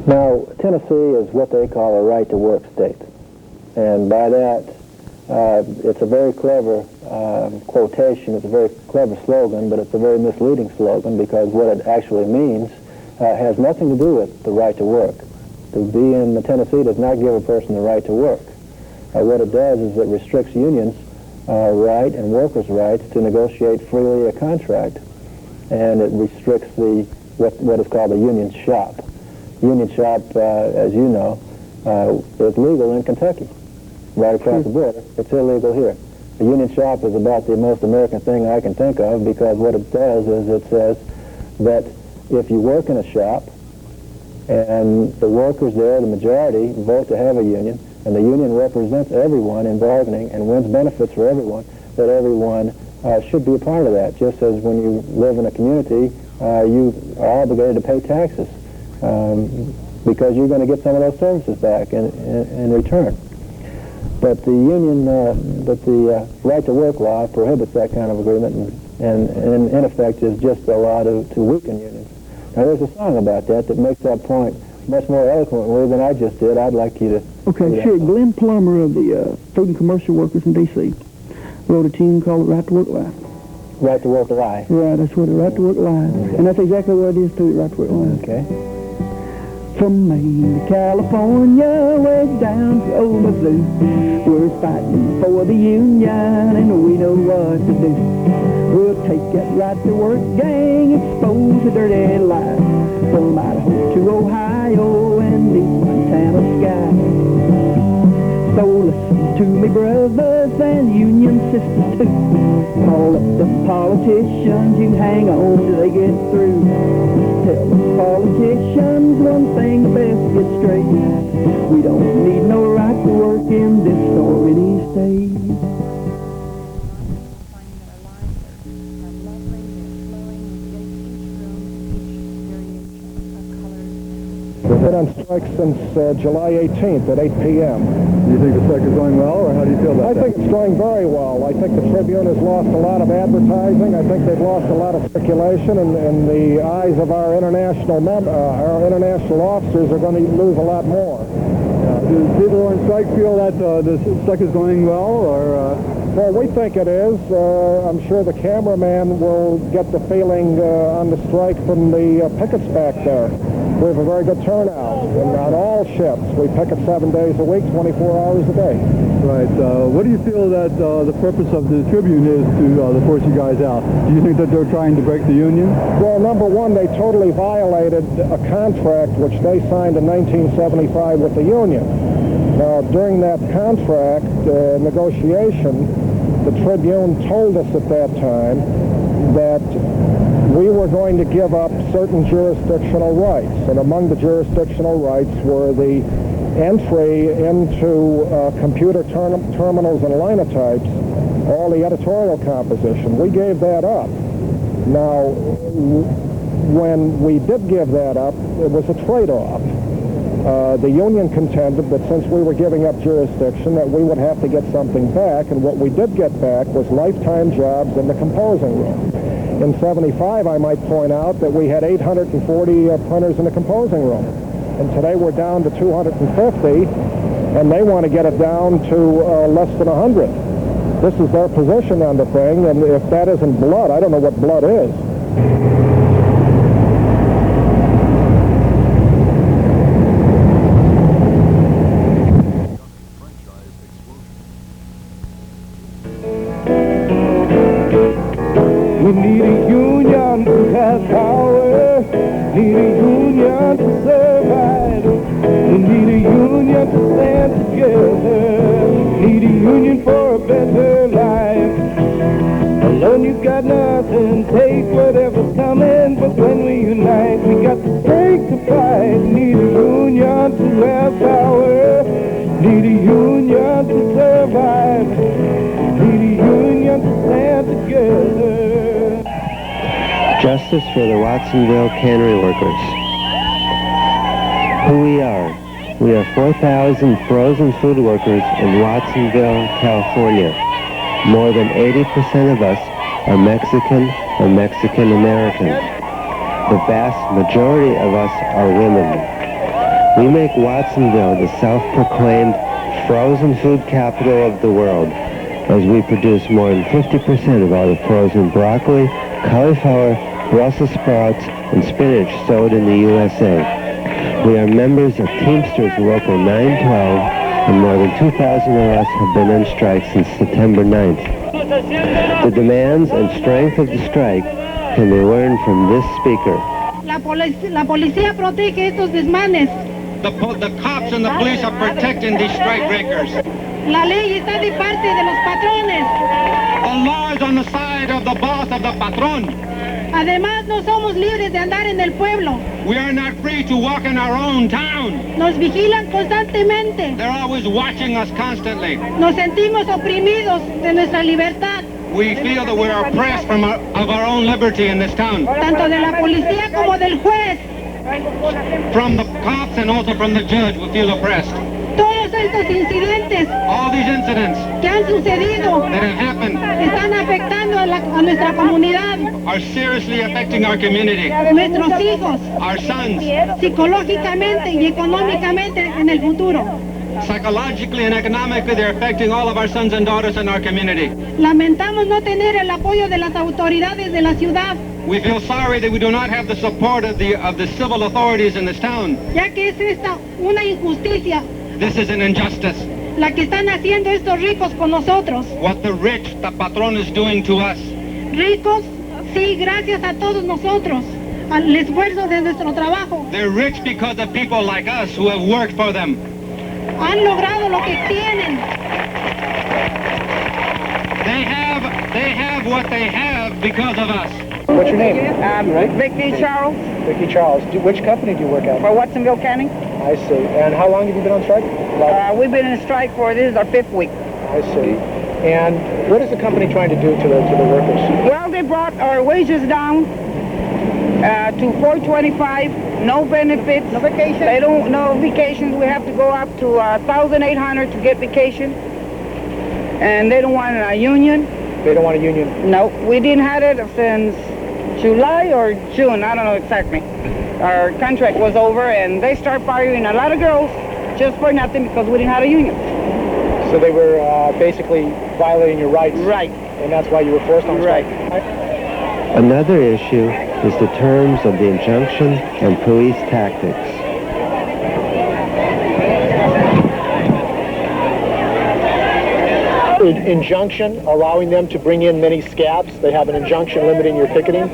Now, Tennessee is what they call a right-to-work state. And by that, it's a very clever quotation, it's a very clever slogan, but it's a very misleading slogan because what it actually means has nothing to do with the right to work. To be in Tennessee does not give a person the right to work. What it does is it restricts unions' right and workers' rights to negotiate freely a contract, and it restricts what is called a union shop. Union shop, as you know, is legal in Kentucky, right across the border. It's illegal here. A union shop is about the most American thing I can think of because what it does is it says that if you work in a shop and the workers there, the majority, vote to have a union, and the union represents everyone in bargaining and wins benefits for everyone, that everyone should be a part of that. Just as when you live in a community, you are obligated to pay taxes because you're going to get some of those services back in return. But the union, the right-to-work law prohibits that kind of agreement, and in effect is just a law to weaken unions. Now, there's a song about that makes that point much more eloquently than I just did. I'd like you to... Okay, sure. Glenn Plummer of the Food and Commercial Workers in D.C. wrote a tune called Right to Work Life. Right to Work Life. Right, that's what it, Right to Work Life. Okay. And that's exactly what it is, too, Right to Work Life. Okay. From Maine to California, way down to old Mizzou, we're fighting for the union, and we know what to do. We'll take that right to work gang, expose the dirty lies, from Idaho to Ohio and the Montana sky. So listen to me, brothers, and union sisters too. Call up the politicians, you hang on till they get through. Tell the politicians one thing, the best get straight. We don't need no right to work in this or any state. We've been on strike since July 18th at 8 p.m. Do you think the strike is going well, or how do you feel about that? I think it's going very well. I think the Tribune has lost a lot of advertising. I think they've lost a lot of circulation, and in the eyes of our international officers are going to lose a lot more. Do people on strike feel that the strike is going well, or...? Well, we think it is. I'm sure the cameraman will get the feeling on the strike from the pickets back there. We have a very good turnout, and on all shifts. We picket 7 days a week, 24 hours a day. Right. What do you feel that the purpose of the Tribune is to force you guys out? Do you think that they're trying to break the union? Well, number one, they totally violated a contract which they signed in 1975 with the union. Now, during that contract negotiation, the Tribune told us at that time that we were going to give up certain jurisdictional rights, and among the jurisdictional rights were the entry into computer terminals and linotypes, all the editorial composition. We gave that up. Now, when we did give that up, it was a trade-off. The union contended that since we were giving up jurisdiction, that we would have to get something back, and what we did get back was lifetime jobs in the composing room. In 75, I might point out that we had 840 printers in the composing room, and today we're down to 250, and they want to get it down to less than 100. This is their position on the thing, and if that isn't blood, I don't know what blood is. We need a union to have power, need a union to survive. We need a union to stand together, need a union for a better life. Alone you've got nothing, take whatever's coming, but when we unite, we got the strength to fight. Need a union to have power, need a union to survive, need a union to stand together. Justice for the Watsonville cannery workers. Who we are. We are 4,000 frozen food workers in Watsonville, California. More than 80% of us are Mexican or Mexican American. The vast majority of us are women. We make Watsonville the self-proclaimed frozen food capital of the world, as we produce more than 50% of all the frozen broccoli, cauliflower, Brussels sprouts, and spinach sold in the USA. We are members of Teamsters Local 912, and more than 2,000 of us have been on strike since September 9th. The demands and strength of the strike can be learned from this speaker. La policía protege estos desmanes. The cops and the police are protecting these strike breakers. La ley está de parte de los patrones. The law is on the side of the boss of the patron. Además, no somos libres de andar en el pueblo. We are not free to walk in our own town. Nos vigilan constantemente. They're always watching us constantly. Nos sentimos oprimidos de nuestra libertad. We feel that we're oppressed of our own liberty in this town. Tanto de la policía como del juez. From the cops and also from the judge, we feel oppressed. Todos estos incidentes All these incidents que han sucedido that have happened están afectando a nuestra comunidad, are seriously affecting our community, nuestros hijos, our sons, psicológicamente y económicamente en el futuro. psychologically and economically. They're affecting all of our sons and daughters in our community. Lamentamos no tener el apoyo de las autoridades de la ciudad, We feel sorry that we do not have the support of the civil authorities in this town. ya que es esta una injusticia This is an injustice. la que están haciendo estos ricos con nosotros. What the rich, the patron, is doing to us. Ricos, sí, gracias a todos nosotros, al esfuerzo de nuestro trabajo. They're rich because of people like us who have worked for them. Han logrado lo que tienen. They have what they have because of us. What's your name? Vicky Charles Vicki Charles. Which company do you work at? for Watsonville County. I see. And how long have you been on strike? We've been in strike for, this is our 5th week. I see. And what is the company trying to do to the workers? Well, they brought our wages down to $425, no benefits. No vacation. They don't, no vacations. We have to go up to $1,800 to get vacation. And they don't want a union. They don't want a union. No, we didn't have it since July or June, I don't know exactly. Our contract was over and they start firing a lot of girls just for nothing because we didn't have a union. So they were basically violating your rights. Right. And that's why you were forced on strike. Another issue is the terms of the injunction and police tactics. Injunction, allowing them to bring in many scabs. They have an injunction limiting your picketing.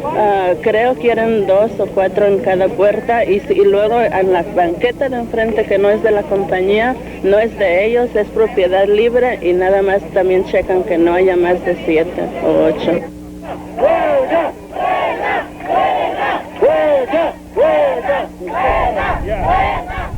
Creo que eran 2 o 4 en cada puerta y luego en la banqueta de enfrente que no es de la compañía, no es de ellos, es propiedad libre y nada más también checan que no haya más de 7 o 8. ¡Huelga! ¡Huelga! ¡Huelga! ¡Huelga! ¡Huelga! ¡Huelga! ¡Huelga!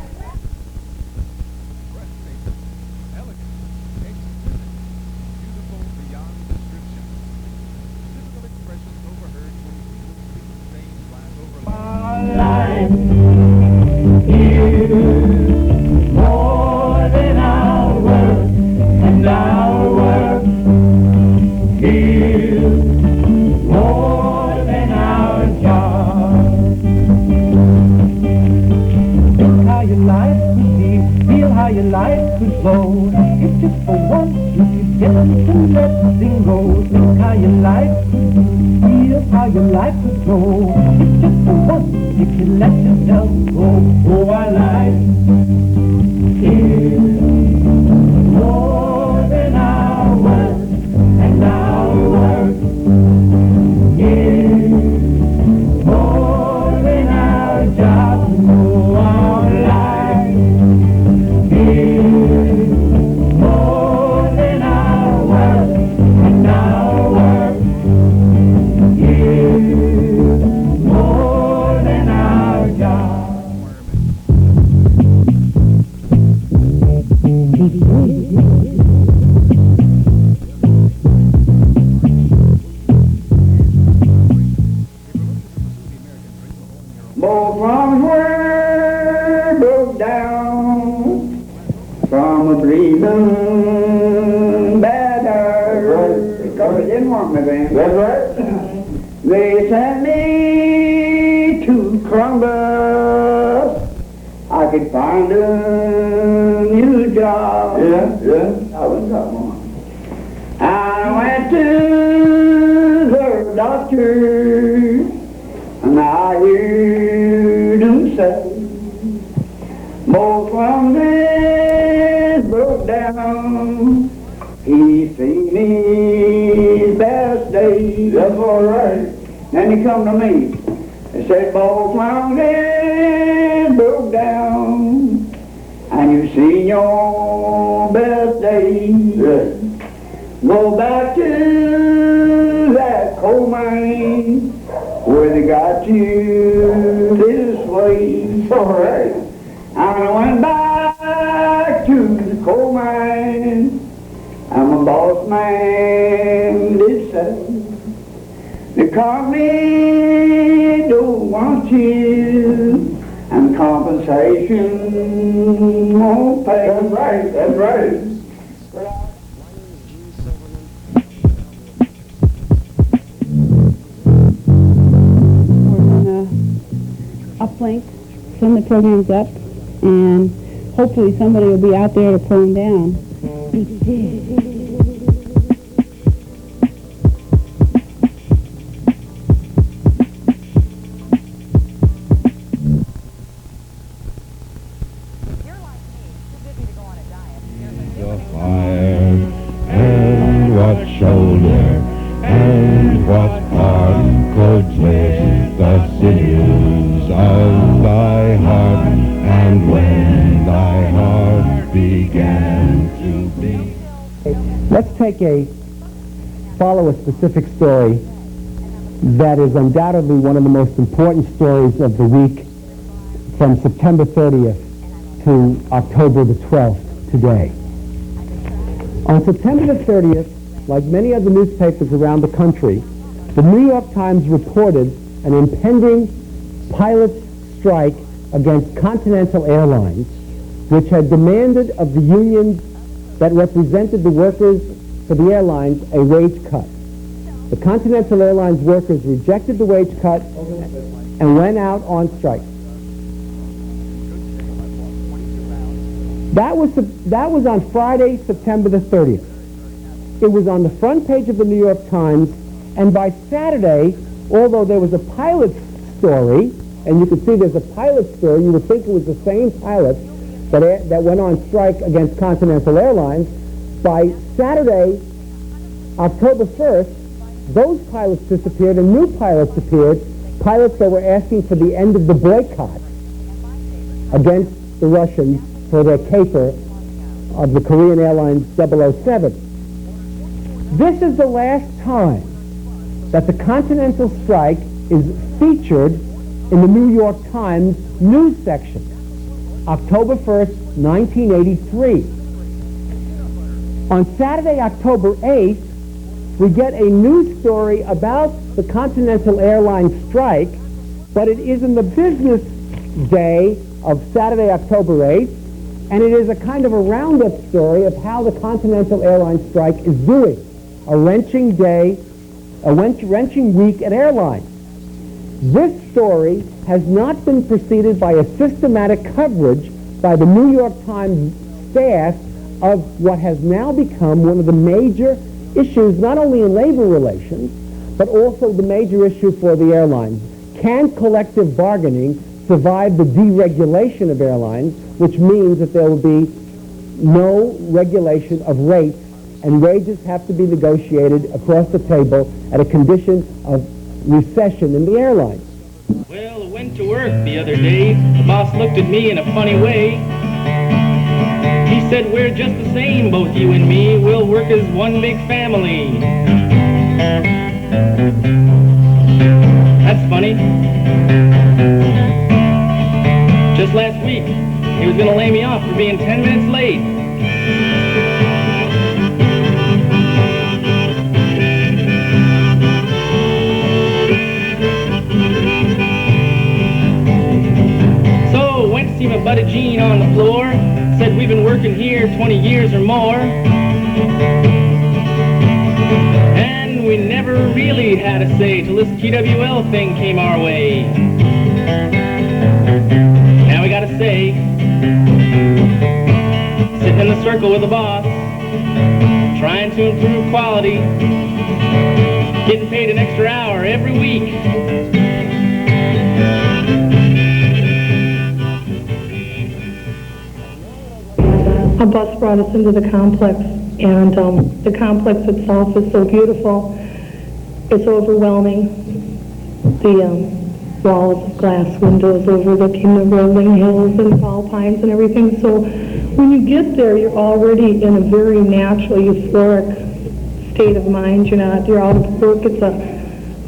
More than our work, and our work is more than our job. Look how your life could be, feel how your life could flow. If just for once you could get to let things go. Look how your life could be, feel how your life could go. If just for once you could let yourself go. Oh, our life is more than our work, and our work is more than our job. Oh, our life is more than our work, and our work is more than our job. Both from where broke down from a breathing better because it didn't want me then. That's right. They sent me to Columbus. I could find a new job. Yeah, I was that one. I went to the doctor, and I heard him say, both lungs broke down. He's seen his best days. That's all right. Then he come to me and said, both lungs broke down, and you've seen your best days. Yes. Go back to that coal mine where they got you this way. All right. And I went back to the coal mine, and my boss man did say, the company don't want you, and compensation won't pay. That's right, that's right. Uplink, send the programs up, and hopefully somebody will be out there to pull them down. The fire, and what shoulder, and what arm could lift the sinews of thy heart, and when thy heart began to beat. Let's follow a specific story that is undoubtedly one of the most important stories of the week from September 30th to October the 12th today. On September the 30th, like many other newspapers around the country, the New York Times reported an impending pilot strike against Continental Airlines, which had demanded of the unions that represented the workers for the airlines a wage cut. The Continental Airlines workers rejected the wage cut and went out on strike. That was on Friday, September the 30th. It was on the front page of the New York Times, and by Saturday, although there was a pilot story, and you can see there's a pilot story, you would think it was the same pilot that went on strike against Continental Airlines. By Saturday, October 1st, those pilots disappeared and new pilots appeared, pilots that were asking for the end of the boycott against the Russians for their caper of the Korean Airlines 007. This is the last time that the Continental strike is featured in the New York Times news section. October 1st, 1983. On Saturday, October 8th, we get a news story about the Continental Airlines strike, but it is in the business day of Saturday, October 8th, and it is a kind of a roundup story of how the Continental Airlines strike is doing. A wrenching day, a wrenching week at airlines. This story has not been preceded by a systematic coverage by the New York Times staff of what has now become one of the major issues, not only in labor relations, but also the major issue for the airlines. Can collective bargaining survive the deregulation of airlines, which means that there will be no regulation of rates, and wages have to be negotiated across the table at a condition of recession in the airlines. Well, I went to work the other day. The boss looked at me in a funny way. He said, we're just the same, both you and me. We'll work as one big family. That's funny. Just last week, he was going to lay me off for being 10 minutes late. So, went to see my buddy Gene on the floor. Said we've been working here 20 years or more. And we never really had a say till this QWL thing came our way. Now we gotta say, circle with the boss, trying to improve quality, getting paid an extra hour every week. A bus brought us into the complex, and the complex itself is so beautiful. It's overwhelming. The walls of glass windows overlooking the rolling hills and tall pines and everything. So when you get there, you're already in a very natural, euphoric state of mind. You're out of work. It's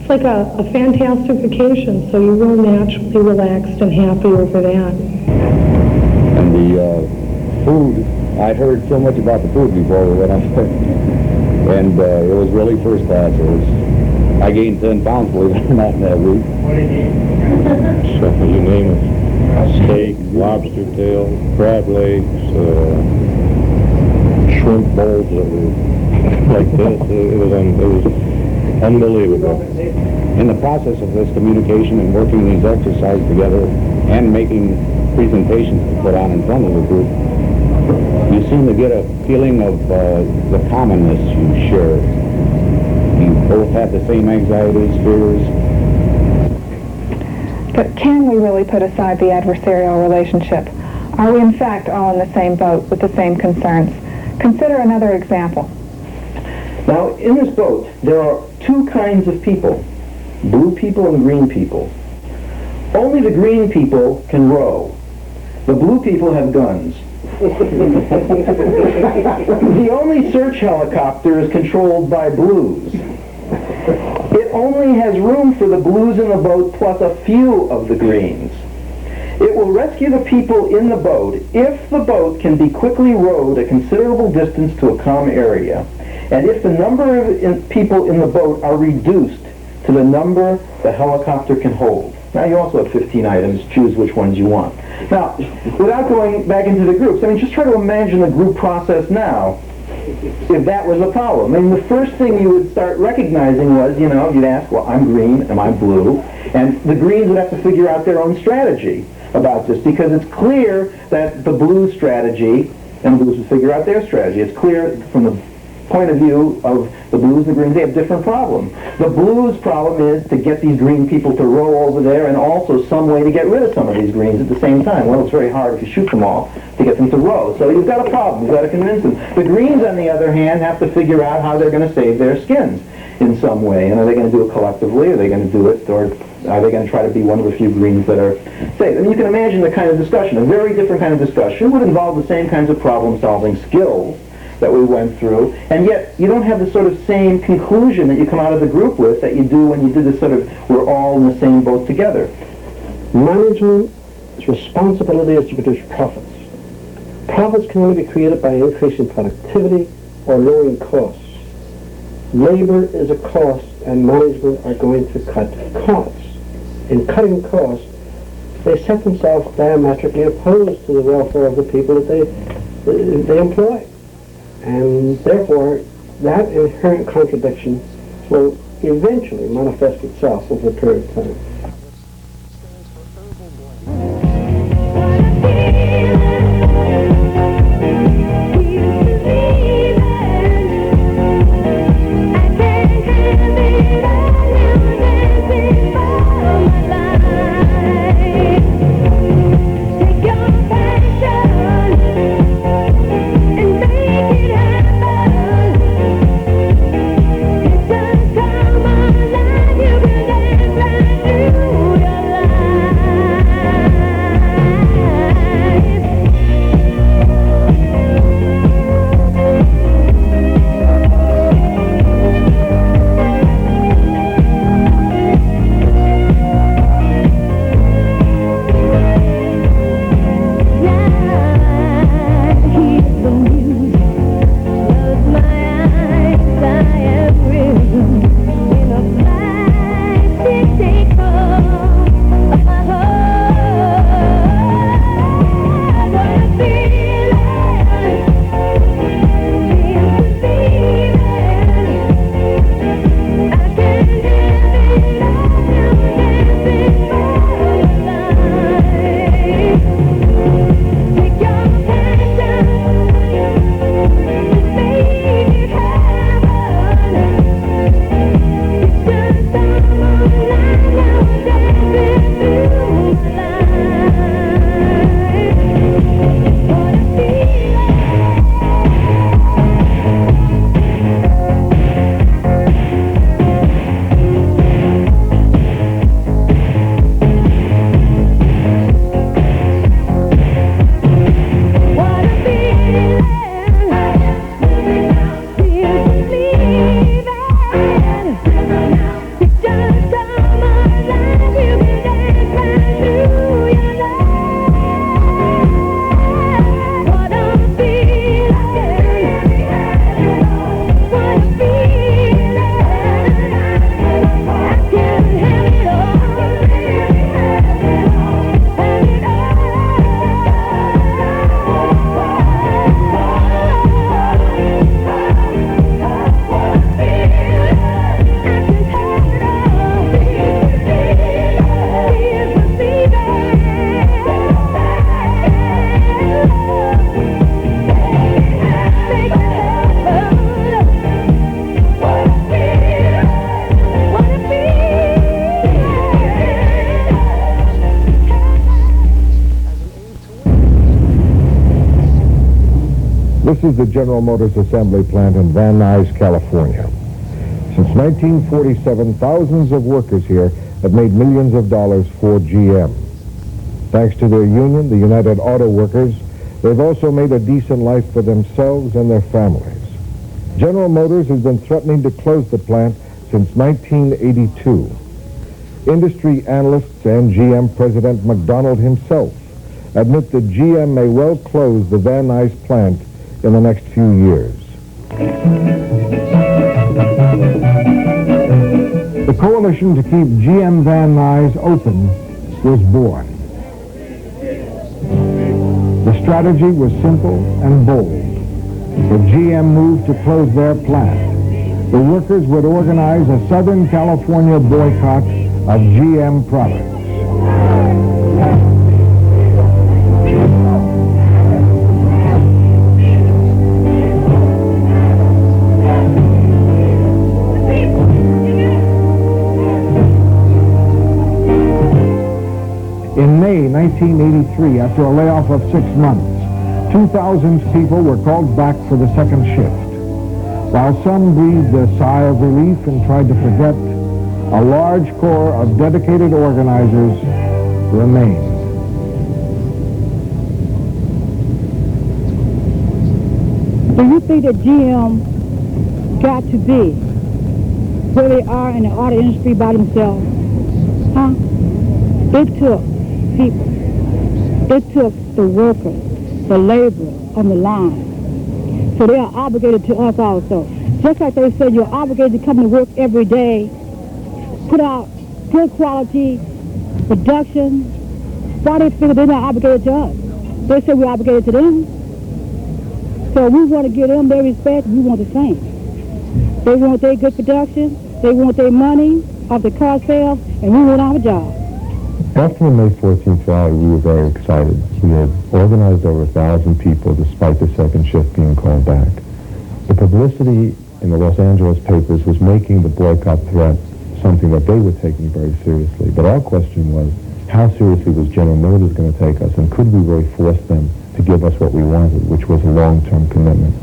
like a fantastic vacation. So you're real naturally relaxed and happy over that. And the food, I'd heard so much about the food before we went up there, and it was really first class. I gained 10 pounds, believe it or not, in that week. What did you eat? So you name it. Steak, lobster tail, crab legs, shrimp bowls that were like this. It was unbelievable. In the process of this communication and working these exercises together and making presentations to put on in front of the group, you seem to get a feeling of the commonness you share. You both have the same anxieties, fears. But can we really put aside the adversarial relationship? Are we in fact all in the same boat with the same concerns? Consider another example. Now, in this boat, there are two kinds of people, blue people and green people. Only the green people can row. The blue people have guns. The only search helicopter is controlled by blues. It only has room for the blues in the boat plus a few of the greens. It will rescue the people in the boat if the boat can be quickly rowed a considerable distance to a calm area, and if the number of people in the boat are reduced to the number the helicopter can hold. Now, you also have 15 items. Choose which ones you want. Now, without going back into the groups, just try to imagine the group process now if that was a problem. The first thing you would start recognizing was, you'd ask, well, I'm green, am I blue? And the greens would have to figure out their own strategy about this, because it's clear that the blue strategy, and the blues would figure out their strategy. It's clear from the point of view of the blues and the greens, they have different problems. The blues problem is to get these green people to row over there, and also some way to get rid of some of these greens at the same time. Well, it's very hard if you shoot them all to get them to row. So you've got a problem. You've got to convince them. The greens, on the other hand, have to figure out how they're going to save their skins in some way. And are they going to do it collectively? Are they going to do it, or are they going to try to be one of the few greens that are safe? You can imagine the kind of discussion. A very different kind of discussion would involve the same kinds of problem-solving skills that we went through, and yet you don't have the sort of same conclusion that you come out of the group with that you do when you do this sort of, we're all in the same boat together. Management's responsibility is to produce profits. Profits can only be created by increasing productivity or lowering costs. Labor is a cost, and management are going to cut costs. In cutting costs, they set themselves diametrically opposed to the welfare of the people that they employ. And therefore, that inherent contradiction will eventually manifest itself over a period of time. You This is the General Motors assembly plant in Van Nuys, California. Since 1947, thousands of workers here have made millions of dollars for GM. Thanks to their union, the United Auto Workers, they've also made a decent life for themselves and their families. General Motors has been threatening to close the plant since 1982. Industry analysts and GM President McDonald himself admit that GM may well close the Van Nuys plant in the next few years. The coalition to keep GM Van Nuys open was born. The strategy was simple and bold. If GM moved to close their plant, the workers would organize a Southern California boycott of GM products. In May 1983, after a layoff of 6 months, 2,000 people were called back for the second shift. While some breathed a sigh of relief and tried to forget, a large core of dedicated organizers remained. Do you think that GM got to be where they are in the auto industry by themselves? Huh? It took people. It took the workers, the laborers on the line. So they are obligated to us also. Just like they said, you're obligated to come to work every day, put out good quality production. Why they figure they're not obligated to us? They say we're obligated to them. So we want to give them their respect, and we want the same. They want their good production, they want their money off the car sales, and we want our job. After the May 14th rally, we were very excited. We had organized over 1,000 people despite the second shift being called back. The publicity in the Los Angeles papers was making the boycott threat something that they were taking very seriously. But our question was, how seriously was General Motors going to take us, and could we really force them to give us what we wanted, which was a long-term commitment?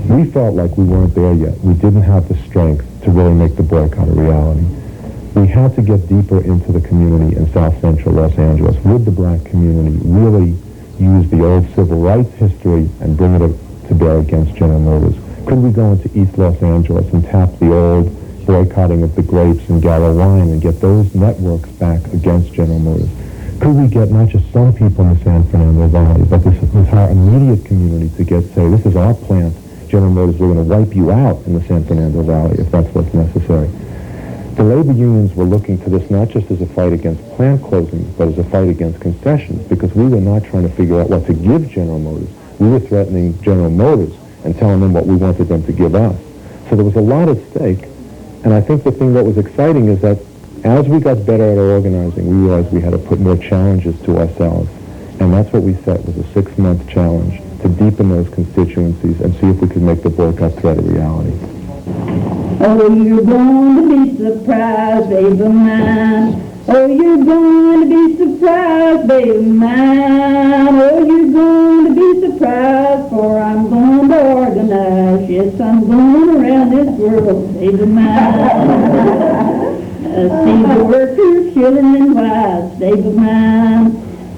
We felt like we weren't there yet. We didn't have the strength to really make the boycott a reality. We had to get deeper into the community in South Central Los Angeles. Would the black community really use the old civil rights history and bring it to bear against General Motors? Could we go into East Los Angeles and tap the old boycotting of the grapes and Gallo wine and get those networks back against General Motors? Could we get not just some people in the San Fernando Valley, but this entire immediate community to say, this is our plant, General Motors, we're going to wipe you out in the San Fernando Valley if that's what's necessary. The labor unions were looking to this not just as a fight against plant closings, but as a fight against concessions, because we were not trying to figure out what to give General Motors. We were threatening General Motors and telling them what we wanted them to give us. So there was a lot at stake, and I think the thing that was exciting is that as we got better at our organizing, we realized we had to put more challenges to ourselves, and that's what we set was a 6-month challenge to deepen those constituencies and see if we could make the boycott threat a reality. Oh, you're going to be surprised, baby mine. Oh, you're going to be surprised, baby mine. Oh, you're going to be surprised, for I'm going to organize. Yes, I'm going around this world, baby mine. See the workers chilling and wise, baby mine.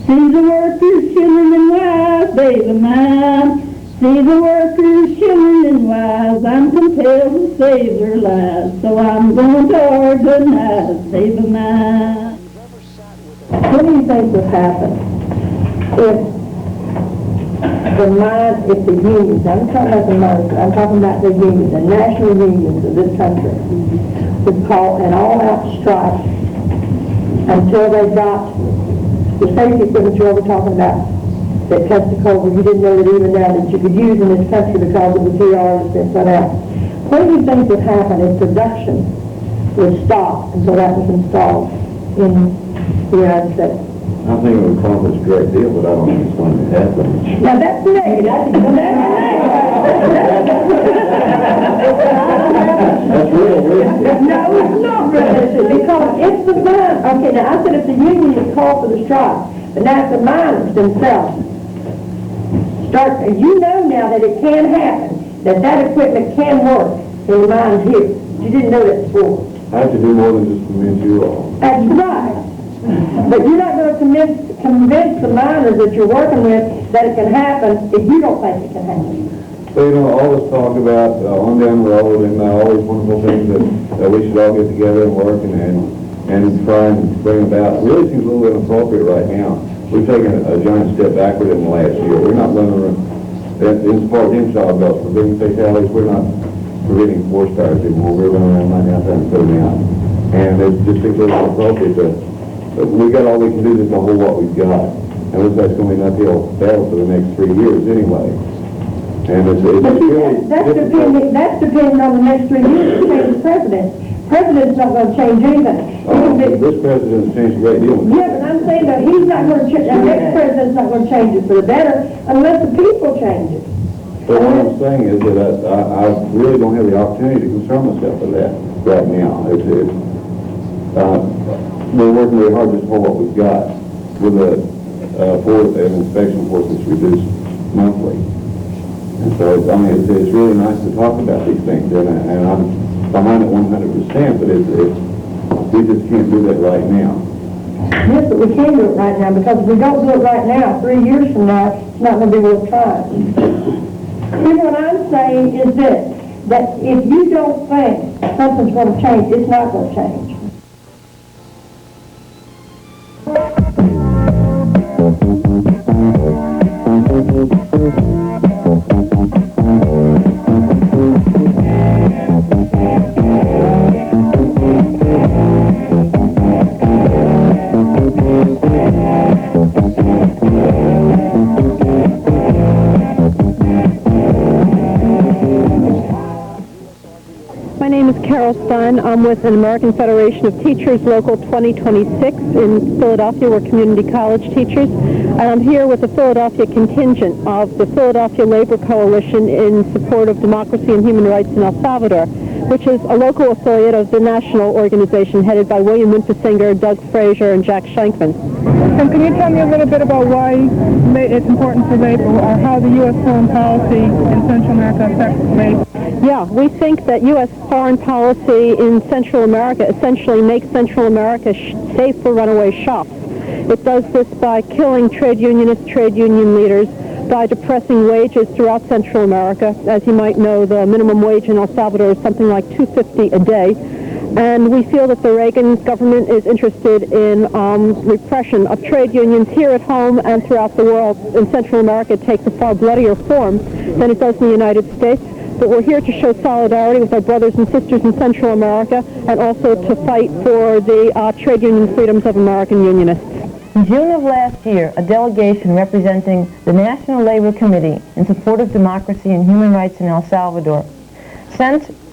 See the workers chilling and wise, baby mine. See the workers chilling and wise, I'm compelled to save their lives, so I'm going to organize, baby mine. What do you think would happen if the unions, I'm talking about the most, I'm talking about the unions, the national unions of this country, would call an all-out strike until they got the safety equipment we're talking about, that testicle you didn't know that even now that you could use in this country because of the TRs and so out. What do you think would happen if production would stop until that was installed in the United States? I think it would accomplish a great deal, but I don't think it's going to happen. Now that's negative. That's realistic. No, it's not realistic, because if the miners, okay, now I said if the union would call for the strike, but now if the miners themselves Start, you know now that it can happen, that equipment can work in the mines here. You didn't know that before. I have to do more than just convince you all. That's right. But you're not going to convince the miners that you're working with that it can happen if you don't think it can happen. So, you know, all this talk about on down the road and all these wonderful things that we should all get together and work and try and bring about really seems a little inappropriate right now. We've taken a giant step backward in the last year. We're not going to, as far as inside goes, for being fatalities, we're not preventing forest fires anymore. We're running around money out there and putting them out. And it just seems a little inappropriate to, we got all we can do just to hold what we've got. And looks like it's going to be an uphill battle for the next 3 years anyway. And it's really that's depending on the next 3 years to change the president. President's not going to change anything. This president's changed a great deal. Yeah, but I'm saying that he's not going to change, the next president's not going to change it for the better unless the people change it. So what I'm saying is that I really don't have the opportunity to concern myself with that right now. We're working really hard just for what we've got with an inspection force that's reduced monthly. And so, it's really nice to talk about these things, and I'm behind it 100%, but we just can't do that right now. Yes, but we can do it right now, because if we don't do it right now, 3 years from now, it's not going to be worth trying. See, what I'm saying is this, that if you don't think something's going to change, it's not going to change. I'm with an American Federation of Teachers, Local 2026 in Philadelphia. We're community college teachers. And I'm here with the Philadelphia contingent of the Philadelphia Labor Coalition in support of democracy and human rights in El Salvador, which is a local affiliate of the national organization headed by William Winfisinger, Doug Frazier, and Jack Shankman. And can you tell me a little bit about why it's important for labor, or how the U.S. foreign policy in Central America affects labor? Yeah, we think that U.S. foreign policy in Central America essentially makes Central America safe for runaway shops. It does this by killing trade unionists, trade union leaders, by depressing wages throughout Central America. As you might know, the minimum wage in El Salvador is something like $2.50 a day. And we feel that the Reagan government is interested in repression of trade unions here at home and throughout the world. In Central America, it takes a far bloodier form than it does in the United States. But we're here to show solidarity with our brothers and sisters in Central America and also to fight for the trade union freedoms of American unionists. In June of last year, a delegation representing the National Labor Committee in support of democracy and human rights in El Salvador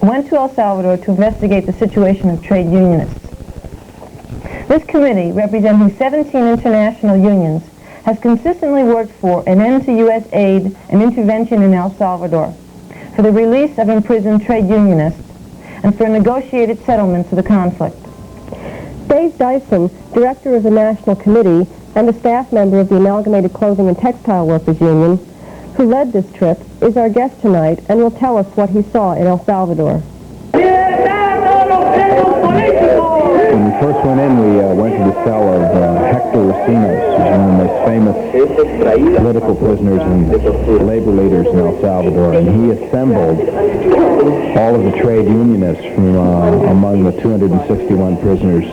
went to El Salvador to investigate the situation of trade unionists. This committee, representing 17 international unions, has consistently worked for an end to U.S. aid and intervention in El Salvador, for the release of imprisoned trade unionists, and for negotiated settlements of the conflict. Dave Dyson, director of the National Committee and a staff member of the Amalgamated Clothing and Textile Workers Union, who led this trip, is our guest tonight and will tell us what he saw in El Salvador. When we first went in, we went to the cell of Hector Racines, who's one of the most famous political prisoners and labor leaders in El Salvador, and he assembled all of the trade unionists from among the 261 prisoners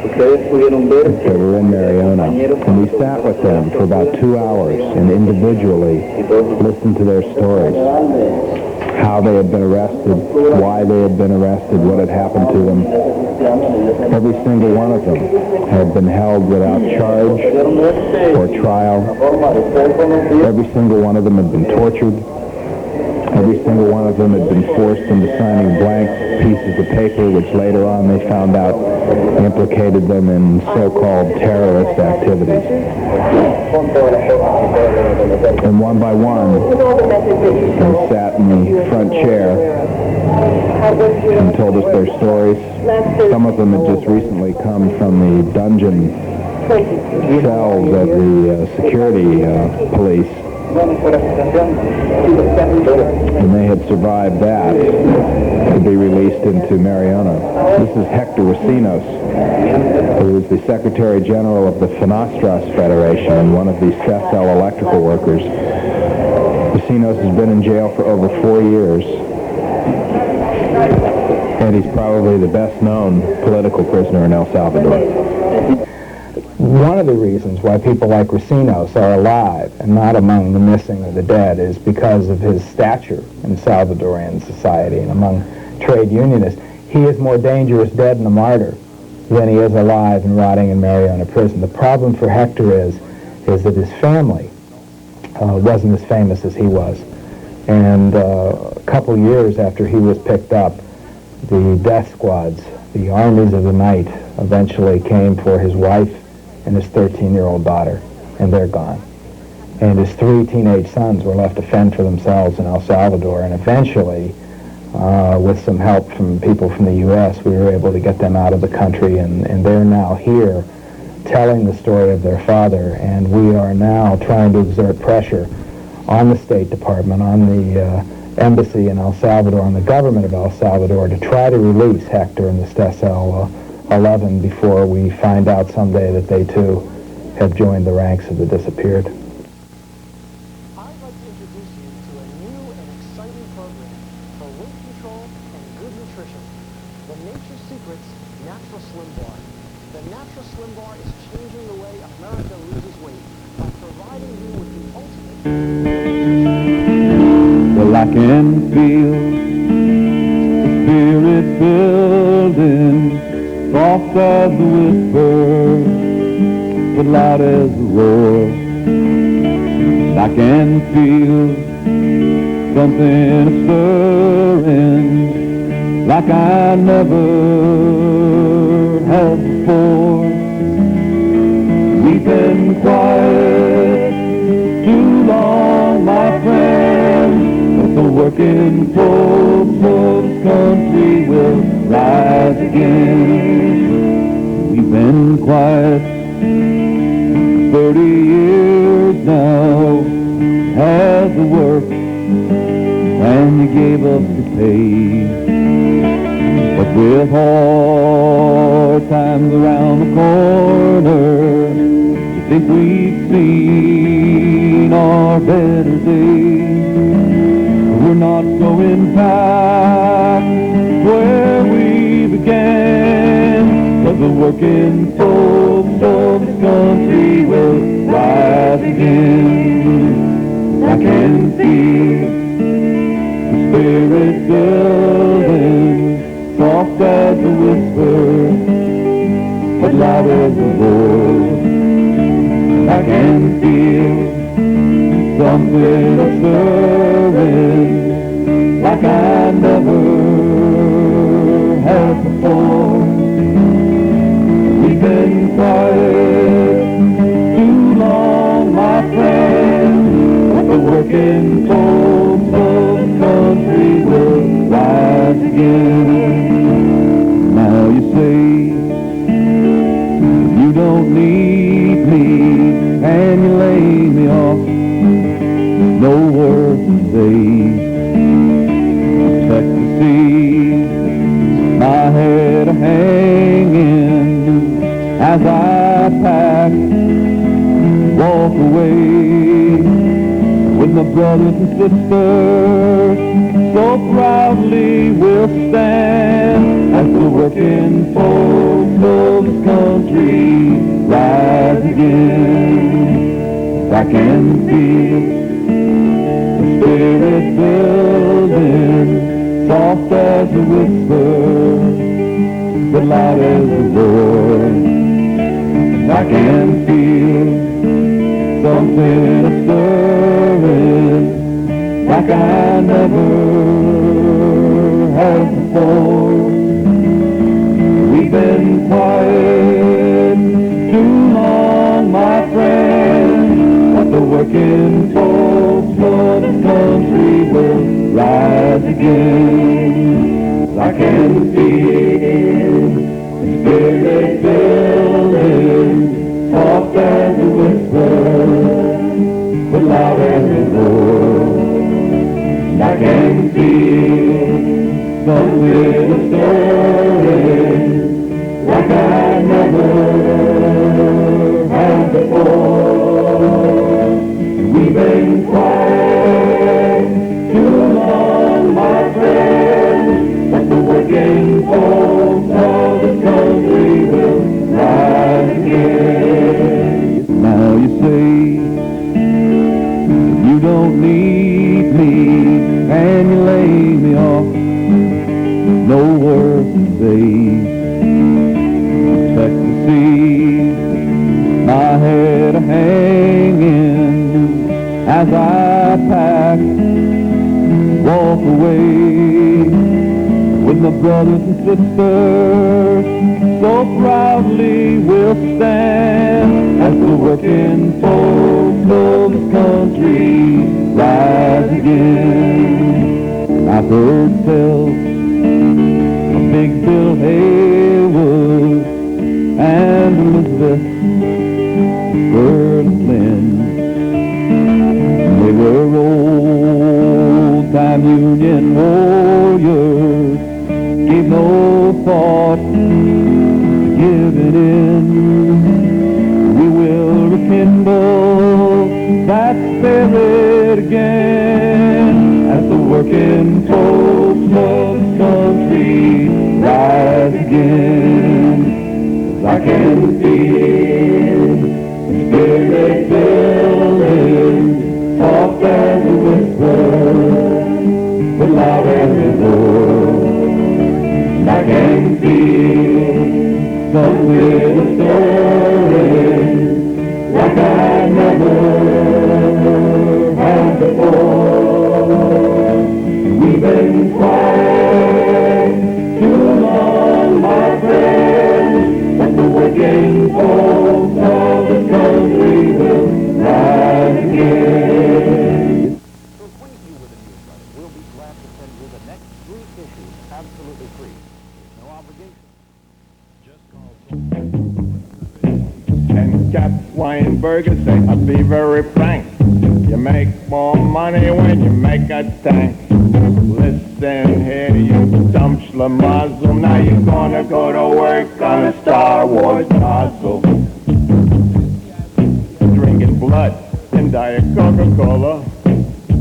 that were in Mariona. And we sat with them for about 2 hours and individually listened to their stories. How they had been arrested, why they had been arrested, what had happened to them. Every single one of them had been held without charge or trial. Every single one of them had been tortured. Every single one of them had been forced into signing blank pieces of paper, which later on they found out implicated them in so-called terrorist activities. And one by one, they sat in the front chair and told us their stories. Some of them had just recently come from the dungeon cells of the security police. When they had survived that, to be released into Mariona. This is Hector Racinos, who is the Secretary General of the Fenostras Federation and one of the Cecil electrical workers. Racinos has been in jail for over 4 years, and he's probably the best-known political prisoner in El Salvador. One of the reasons why people like Racinos are alive and not among the missing or the dead is because of his stature in Salvadorian society and among trade unionists. He is more dangerous dead and a martyr than he is alive and rotting in Mariona prison. The problem for Hector is that his family wasn't as famous as he was. And a couple years after he was picked up, the death squads, the armies of the night, eventually came for his wife and his 13-year-old daughter, and they're gone. And his 3 teenage sons were left to fend for themselves in El Salvador, and eventually, with some help from people from the U.S., we were able to get them out of the country, and they're now here telling the story of their father, and we are now trying to exert pressure on the State Department, on the embassy in El Salvador, on the government of El Salvador, to try to release Hector and the Stessel 11 before we find out someday that they too have joined the ranks of the disappeared. I'd like to introduce you to a new and exciting program for weight control and good nutrition. The Nature's Secrets Natural Slim Bar. The Natural Slim Bar is changing the way America loses weight by providing you with the ultimate. Well, I can feel the spirit building, soft as a whisper, but loud as a roar. I can feel something stirring like I never have before. We've been quiet too long, my friend, but the working folks of this country will rise again. We've been quiet 30 years now, has the work, and you gave us the pay. But with hard times around the corner, you think we've seen our better days. We're not going back where we began, 'cause the working folks of this country will rise again. I can feel the spirit building, soft as a whisper, but loud as a roar. I can feel something stirring like I never have before. We've been quiet too long, my friend, but the working folks of the country will rise again. Now you say you don't need me, and you lay me off, no words to say. Check to see my head hanging as I pack, walk away with my brothers and sisters. So proudly we'll stand as the working folks of this country rise again. I can feel the spirit building, soft as a whisper, but loud as a roar. I can feel something stirring like I never have before. We've been quiet too long, my friend, but the working folks of this country will rise again. I can feel the spirit building, soft as a whisper, but loud as a Some little story like I never had before. We've been quiet too long, my friend, but the working folks of the country will rise again. Now you say you don't need me, and you lay me off, no words to say, except to see my head hanging as I pack, walk away with my brothers and sisters. So proudly we'll stand as the working folks of this country rise again. I've heard tell of Big Bill Haywood and Elizabeth Berlin. They were old-time Union warriors, gave no thought to giving in. We will rekindle that spirit again as the working folks of this country rise again. 'Cause I can feel the spirit building, soft as a whisper, but loud as a roar. And I can feel some little story like I never had before. We've been quiet too long, my friend, but the working folks of the country will rise again. To acquaint you with the newsletter, we'll be glad to send you the next 3 issues absolutely free. No obligation. Just call. And Cap Weinberger say, I'll be very frank, you make more money when you make a tank. Listen here, you dumb schlemazel, now you're gonna go to work on a Star Wars nozzle. Drinking blood in Diet Coca-Cola,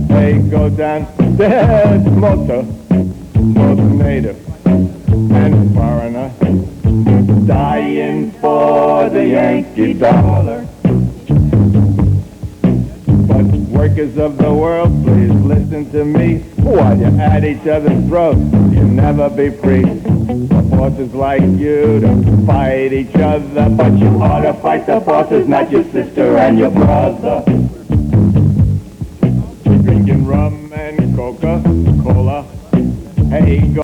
they go downstairs, both native and foreigner, dying for the Yankee dollar. But workers of the world, please listen to me. While you're at each other's throats, you'll never be free. For forces like you to fight each other, but you ought to fight the forces, not your sister and your brother. Drinking rum and Coca-Cola, hey, go